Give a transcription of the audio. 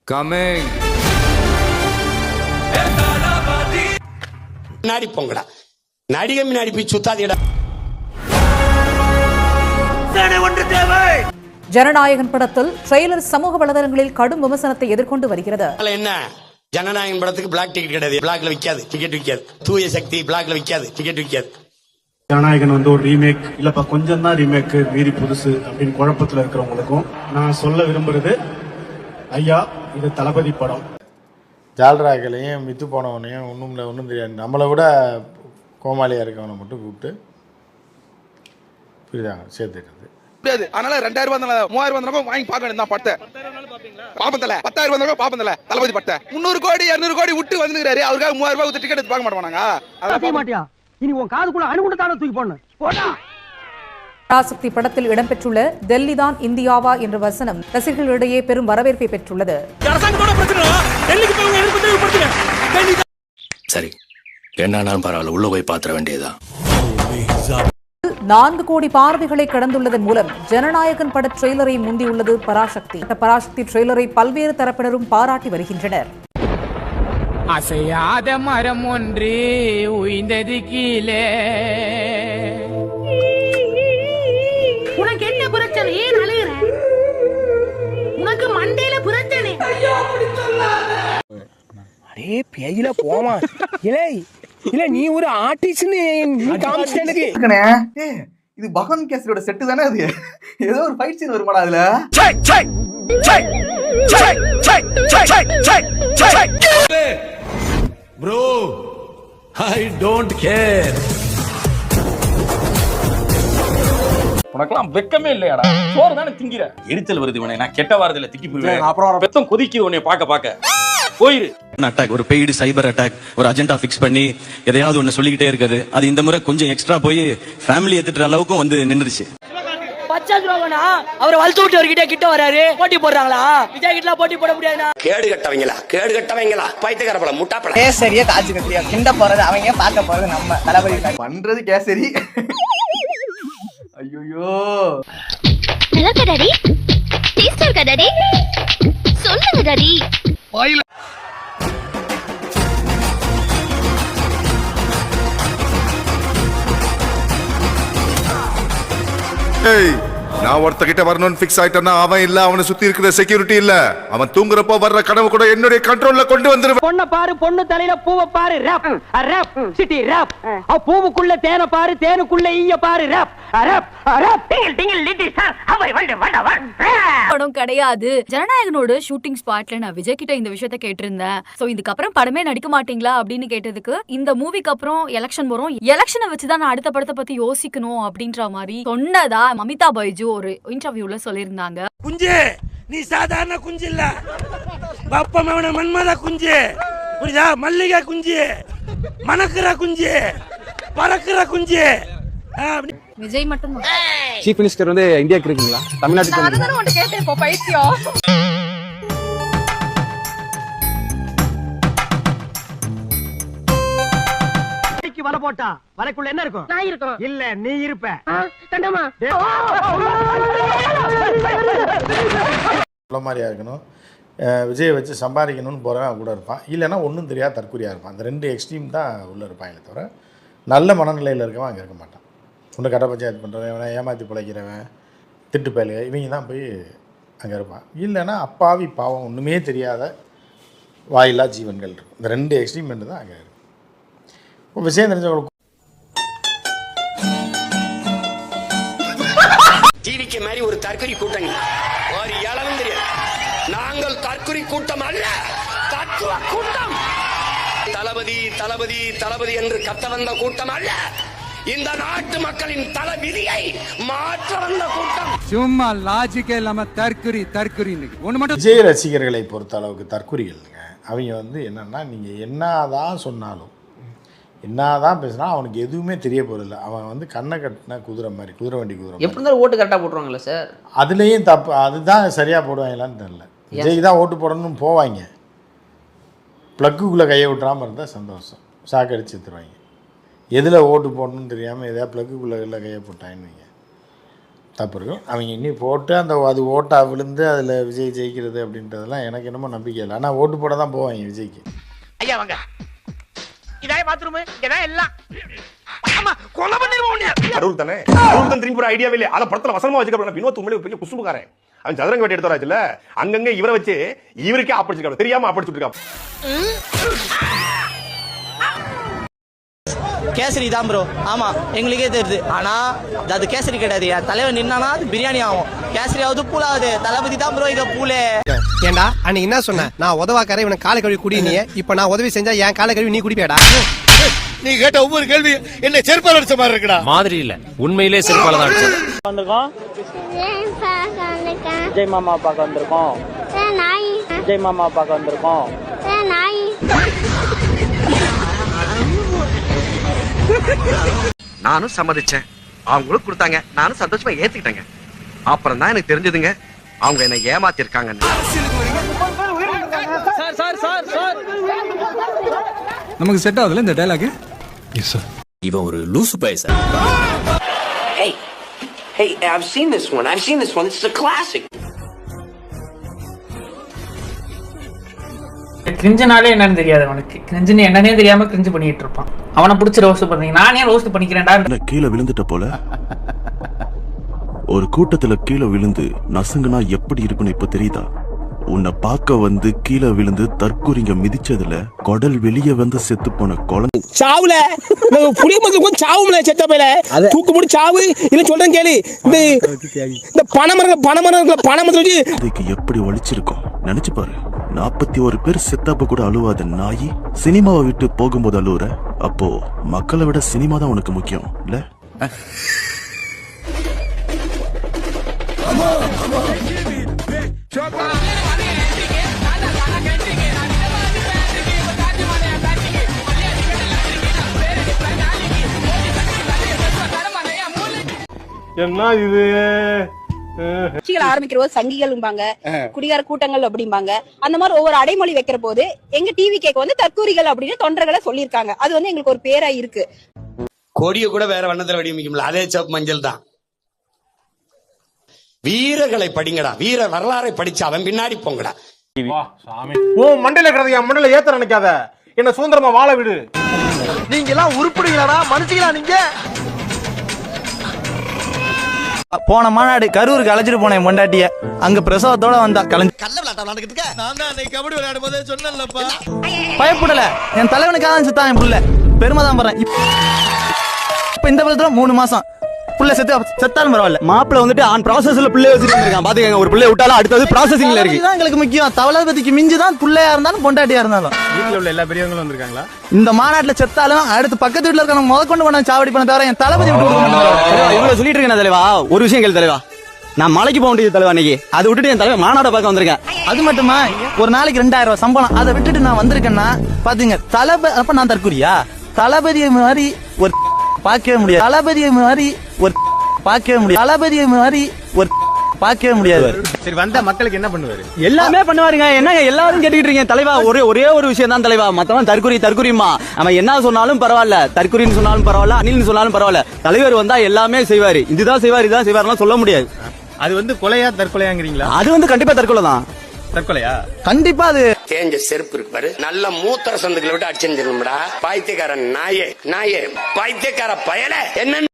Coming. முன்னாடி போங்கடா, நடிகை முன்னாடி போய் சுத்தாதீடா. ஜனநாயகன் படத்தில் ட்ரெய்லர் சமூக வலைதளங்களில் கடும் விமர்சனத்தை எதிர்கொண்டு வருகிறது. என்ன ஜனநாயகன் படத்துக்கு பிளாக் டிக்கெட் கிடையாது, பிளாக்ல விக்காது, டிக்கெட் விக்காது. தூய சக்தி பிளாக்ல விக்காது, டிக்கெட் விக்காது. ஜனநாயகன் வந்து ஒரு ரீமேக் இல்லப்பா, கொஞ்சம் தான் ரீமேக், மீறி புதுசு அப்படின்னு குழப்பத்துல இருக்கிறவங்களுக்கும் நான் சொல்ல விரும்புறது, ஐயா இது தளபதி படம். ஜால்ராக்களையும் மித்து போனவனையும் ஒன்றும் தெரியாது, நம்மளை விட கோமாளியாக இருக்கவனை மட்டும் கூப்பிட்டு புரியுதாங்க சேர்த்துக்கிறது. அதனால 2000 ரூபாய் 3000 ரூபாய் வாங்கி பார்க்க வேண்டியது படத்தை பாப்பந்தல 10,000 ரூபாய் பாப்பந்தல தளபதி படத்தை 300 கோடி 200 கோடி விட்டு வந்துருக்காரு. அவருக்காக 3000 ரூபாய் டிக்கெட் எடுத்து பார்க்க மாட்டாங்க. அதை மாட்டியா? இனி உன் காதுக்குள்ள அணுகுண்டு தூக்கி போடணும். பராசக்தி படத்தில் இடம்பெற்றுள்ள டெல்லி தான் இந்தியாவா என்ற வசனம் ரசிகர்களிடையே பெரும் வரவேற்பை பெற்றுள்ளது. சரி, என்னாலும் பரவாயில்ல, உள்ள போய் பாத்திர வேண்டியதுதான். 4 கோடி பார்வைகளை கடந்துள்ளதன் மூலம் ஜனநாயகன் பட ட்ரெய்லரை முந்தியுள்ளது பராசக்தி. பராசக்தி ட்ரெய்லரை பல்வேறு தரப்பினரும் பாராட்டி வருகின்றனர். அசையாத மரம் ஒன்று உயிர்ந்தது கீழே. உனக்கு என்ன பிரச்சனை? ஏன் அழுகிற? உனக்கு மண்டையில பிரச்சனை. அரே பேயில போமா. இல்ல நீ ஒரு ஆர்டிஸ்ட்னு காமிச்சிட்டே. இது பகவான் கேசரியோட செட்டு தானே அது? ஏதோ ஒரு ஃபைட் சீன் வருமாடா அதுல. Bro, I don't care. உனக்கெல்லாம் வெக்கமே இல்லையாடா? சோறு தானே திங்கிற. எரிச்சல் வருது உனக்கு. நான் கெட்ட வாரத்துல திக்கி போயிடுவேன். அப்புறம் பெத்தம் கொதிக்குது உன்னை பார்க்க போயிரு. அட்டாக், ஒரு பெய்டு சைபர் அட்டாக், ஒரு அஜெண்டா ஃபிக்ஸ் பண்ணி எதையாவது ஒண்ணு சொல்லிக்கிட்டே இருக்குது. அது இந்த முறை கொஞ்சம் எக்ஸ்ட்ரா போய் ஃபேமிலி ஏத்துற அளவுக்கும் வந்து நின்றுச்சு. அவரை வளர்த்து விட்டு அவர்கிட்ட கிட்ட வராரு, போட்டி போடுறாங்களா? விஜய் கிட்ட போட்டி போட முடியாதுண்ணா. கேடு கட்டவங்களா பைத்தியக்காரப்பல முட்டாப்பல. கேசரியா காட்சி கட்டியா கிண்ட போறது அவங்க, பார்க்க போறது நம்ம. தளபதி பண்றது கேசரி. ஐயோ டாடி டேஸ்ட் இருக்கா டாடி? சொல்லுங்க டாடி. நான் ஒருத்தகிட்ட வரணும்னு ஃபிக்ஸ் ஆயிட்டேன்னா அவன் இல்ல, அவனை சுத்தி இருக்கிற செக்யூரிட்டி இல்ல, அவன் தூங்குறப்போ வர்ற கனவு கூட என்னுடைய கண்ட்ரோல்ல கொண்டு வந்துருவேன். பொண்ண பாரு, பொண்ணு தலையில பூவை பாரு, ரேப் ரேப் சிட்டி ரேப். பூவுக்குள்ள தேனை பாரு, தேனுக்குள்ள ஈய பாரு, rap rap rap. Twinkle twinkle little star அவை படம் கிடையாது. ஜனநாயகனோட ஷூட்டிங் ஸ்பாட்ல நான் விஜய் கிட்ட இந்த விஷயத்த கேட்டிருந்தேன். சோ இதுக்கப்புறம் படமே நடிக்க மாட்டீங்களா அப்படின்னு கேட்டதுக்கு, இந்த மூவிக்கு அப்புறம் எலெக்ஷன் வரும், எலெக்ஷனை வச்சுதான் நான் அடுத்த படத்தை பத்தி யோசிக்கணும் அப்படின்ற மாதிரி சொன்னதா மமிதா பைஜு ஒரு இன்டர்வியூல சொல்லியிருந்தாங்க. குஞ்சு, நீ சாதாரண குஞ்சு இல்ல, பப்பமவன மன்மத குஞ்சு, புரியுதா? மல்லிகை குஞ்சு, மணக்குற குஞ்சு, பறக்குற குஞ்சு. விஜய் மட்டும் சீஃப் மினிஸ்டர் வந்து இந்தியாக்கு இருக்கீங்களா? தமிழ்நாட்டுக்கு கேட்டேன் பைத்தியம். வலை போட்டா வலைக்குள்ள என்ன இருக்கும்? நான் இருக்கும். இல்ல நீ இருப்ப. சொல்ல மாதிரியா இருக்கணும். விஜயை வச்சு சம்பாதிக்கணும்னு போகிறவன் கூட இருப்பான், இல்லைன்னா ஒன்றும் தெரியாத தற்கொலையாக இருப்பான். அந்த 2 எக்ஸ்ட்ரீம் தான் உள்ளே இருப்பாங்களே தவிர நல்ல மனநிலையில் இருக்கவன் அங்கே இருக்க மாட்டான். ஒன்று கட்ட பஞ்சாயத்து பண்ணுறவன், ஏமாற்றி பிழைக்கிறவன், திட்டு பயலுக, இவங்க தான் போய் அங்கே இருப்பான். இல்லைன்னா அப்பாவி பாவம் ஒன்றுமே தெரியாத வாயில்லா ஜீவன்கள் இருக்கும். இந்த 2 எக்ஸ்ட்ரீம் தான் அங்கே இருக்கும். இப்போ விஷயம் தெரிஞ்சவங்களுக்கு டிவிக்கு மாதிரி ஒரு தற்கொலை கூட்டணி ஒரு இளவும் தெரியாது. நாங்கள் தற்கொலை கூட்டம் அல்ல, தத்துவ கூட்டம். தளபதி தளபதி தளபதி என்று கத்த வந்த கூட்டம் அல்ல, இந்த நாட்டு மக்களின் தல விதியை மாற்ற வந்த கூட்டம். சும்மா லாஜிக்கே இல்லாம தற்குறி ஒண்ணு மட்டும். விஜய் ரசிகர்களை பொறுத்த அளவுக்கு தற்குறிகள்ங்க. அவங்க வந்து என்னன்னா, நீங்க என்னதான் சொன்னாலும் என்னதான் பேசினா அவனுக்கு எதுவுமே தெரிய போறதில்லை. அவன் வந்து கண்ணை கட்டின குதிரை மாதிரி, குதிரை வண்டி குதிரை. எப்படி இருந்தாலும் ஓட்டு கரெக்டாக போட்டுருவாங்களா சார்? அதுலேயும் தப்பு, அதுதான் சரியாக போடுவாங்களான்னு தெரியல. விஜய்க்கு தான் ஓட்டு போடணும்னு போவாங்க, ப்ளக்குக்குள்ளே கையை விட்டுறாமல் இருந்தால் சந்தோஷம், சாக்கடிச்சு எடுத்துருவாங்க. எதில் ஓட்டு போடணும்னு தெரியாமல் எதாவது ப்ளக்குக்குள்ளே கையை போட்டாங்கன்னு வைங்க, தப்பு இருக்கும். அவங்க இன்னும் போட்டு அது ஓட்டா விழுந்து அதில் விஜய் ஜெயிக்கிறது அப்படின்றதெல்லாம் எனக்கு என்னமோ நம்பிக்கை இல்லை. ஆனால் ஓட்டு போட தான் போவாங்க விஜய்க்கு. ஐயா வாங்க, இதான் பாத்ரூம், இதான் எல்லாம். ஆமா, கொலை பண்ணிடுவோம். கடவுள் தானே, கடவுள் தான் திரும்பி ஒரு ஐடியாவே இல்லை. அதை படத்துல வசனமா வச்சுக்க. வினோத் உண்மையிலே பெரிய குசும்புக்காரன். அவன் சதுரங்க வெட்டி எடுத்துறாச்சுல, அங்கங்க இவரை வச்சு இவருக்கே ஆப்படிச்சிருக்காங்க, தெரியாம ஆப்படிச்சுட்டு இருக்கான். கேசரி தான் ப்ரோ. ஆமா, எங்களுக்கே தெரியுது. ஆனா அது கேசரி கிடையாது. தலைவர் நின்னானா அது பிரியாணி ஆகும். கேசரி ஆகுது, பூலாகுது. தளபதி தான் ப்ரோ இத பூலே. ஏண்டா அன்னைக்கு என்ன சொன்ன? நான் உதவாக்கார இவனை காலை கழுவி குடி. நீ இப்ப நான் உதவி செஞ்சா என் காலை கழுவி நீ குடிப்பேடா? நீ கேட்ட ஒவ்வொரு கேள்வி என்ன செருப்பால அடிச்ச மாதிரி இருக்குடா. மாதிரி இல்ல, உண்மையிலே செருப்பால தான் அடிச்சது. வந்திருக்கோம் விஜய் மாமா பார்க்க வந்திருக்கோம். விஜய் மாமா பார்க்க வந்திருக்கோம். நானும் சம்மதிச்சேன், அவங்களும் கொடுத்தாங்க, நானும் சந்தோஷமா ஏத்துக்கிட்டேங்க. அப்புறம் தான் எனக்கு தெரிஞ்சதுங்க அவங்க என்ன ஏமாத்தி இருக்காங்க. நமக்கு செட் ஆகுதுல இந்த டயலாக். இவன் ஒரு லூசு பைய sir. Hey, I've seen this one. This is a classic. கிரிஞ்சனாலே என்னன்னு தெரியாது அவனுக்கு. கிரிஞ்சுன்னு என்னன்னே தெரியாம கிரிஞ்சு பண்ணிட்டு இருப்பான். அவனை பிடிச்சி ரோஸ்ட் பண்ணீங்க. நானே ரோஸ்ட் பண்ணிக்கிறேன்டா. கீழே விழுந்துட்ட போல ஒரு கூட்டத்துல கீழே விழுந்து நசுங்குனா எப்படி இருக்குன்னு இப்ப தெரியுதா? உன்னை பார்க்க வந்து கீழே விழுந்து தற்கூரிங்க மிதிச்சதுல குடல் வெளியே வந்து செத்து போன குழந்தை சாவுல புளிய மஞ்சள் சாவுல செத்த பேல தூக்கு முடி சாவு இல்ல சொல்றேன் கேளு. இந்த பணமரத்துல இதுக்கு எப்படி வலிச்சிருக்கும் நினைச்சு பாரு. 41 பேர் செத்தப்ப கூட அழுவாத நாயி சினிமாவை விட்டு போகும்போது அழுவுற. அப்போ மக்களை விட சினிமா தான் உனக்கு முக்கியம் இல்ல? என்ன இது ஆரம்பிக்கிற போது சங்கிகள்பாங்க, குடிகார கூட்டங்கள் அப்படிம்பாங்க. அந்த மாதிரி ஒவ்வொரு அடைமொழி வைக்கிற போது எங்க டிவி கேக்கு வந்து தற்கூரிகள் அப்படின்னு தொண்டர்களை சொல்லியிருக்காங்க. அது வந்து எங்களுக்கு ஒரு பேரா இருக்கு. கொடிய கூட வேற வண்ணத்துல வடிவமைக்கும்ல, அதே சிவப்பு மஞ்சள் தான். வீரர்களை படிங்கடா, வீர வரலாறை படிச்சு அவன் பின்னாடி போங்கடா. மண்டையில இருக்கிறது என் மண்டையில ஏத்த நினைக்காத, என்ன சுதந்திரமா வாழ விடு. நீங்க எல்லாம் உருப்படுவீங்களா மனுஷங்களா? நீங்க போன மாநாடு கரூருக்கு அழைச்சிட்டு போனேன் பொண்டாட்டிய. அங்க பிரசவத்தோட வந்தா கலந்து கபடி விளையாடும் போதே சொன்னேன்லப்பா. பயப்படல, என் தலைவனுக்காக தான் செத்தான் என் புள்ள. பெருமை தான் பண்றேன். இப்ப இந்த படத்துல 3 மாசம் புள்ள செத்தாலும் பரவாயில்ல. மாப்பிள்ள வந்துட்டு ஆன் ப்ராசஸ்ல பிள்ளை வச்சிட்டு இருக்கான். பாத்துக்கங்க, ஒரு பிள்ளை விட்டாலும் அடுத்தது ப்ராசஸிங்ல இருக்கு. இதுதான் எங்களுக்கு முக்கியம். தவளபதிக்கு மிஞ்சுதான் புள்ளையா இருந்தாலும் பொண்டாட்டியா இருந்தாலும். வீட்டுல உள்ள எல்லா பெரியவங்களும் வந்திருக்காங்களா? இந்த மாநாட்டுல செத்தாலும் அடுத்து பக்கத்து வீட்டுல இருக்க முத கொண்டு போன சாவடி பண்ண தவிர என் தளபதி விட்டு கொடுக்க மாட்டாங்க. இவ்வளவு சொல்லிட்டு இருக்கேன் தலைவா. ஒரு விஷயம் கேள் தலைவா, நான் மலைக்கு போக வேண்டியது தலைவா. இன்னைக்கு அதை விட்டுட்டு என் தலைவா மாநாட பார்க்க வந்திருக்கேன். அது மட்டுமா, ஒரு நாளைக்கு 2000 ரூபாய் சம்பளம். அதை விட்டுட்டு நான் வந்திருக்கேன்னா பாத்தீங்க. தளபதி அப்ப நான் தற்கூரியா? தளபதியை மாதிரி ஒரு பார்க்கவே முடியாது. தளபதியை மாதிரி ஒரு பார்க்கவே முடியாது. தளபதியை மாதிரி ஒரு பார்க்கவே முடியாது. சரி, வந்த மக்களுக்கு என்ன பண்ணுவாரு? எல்லாமே பண்ணுவாருங்க. என்ன எல்லாரும் கேட்டுக்கிட்டு இருக்கீங்க தலைவா? ஒரே ஒரு விஷயம் தான் தலைவா. மத்தவன் தற்குறிமா அவன் என்ன சொன்னாலும் பரவாயில்ல, தற்குறின்னு சொன்னாலும் பரவாயில்ல, அணில்னு சொன்னாலும் பரவாயில்ல. தலைவர் வந்தா எல்லாமே செய்வாரு. இதுதான் செய்வார், இதான் செய்வாருலாம் சொல்ல முடியாது. அது வந்து கொலையா தற்கொலையாங்கிறீங்களா? அது வந்து கண்டிப்பா தற்கொலை தான். தற்கொலையா? கண்டிப்பா. அது தேஞ்ச செருப்பு இருக்கு பாரு, நல்ல மூத்திர சந்துக்களை விட்டு அடிச்சிருந்துடா. பைத்தியக்காரன் நாயே, பைத்தியக்கார பயல என்ன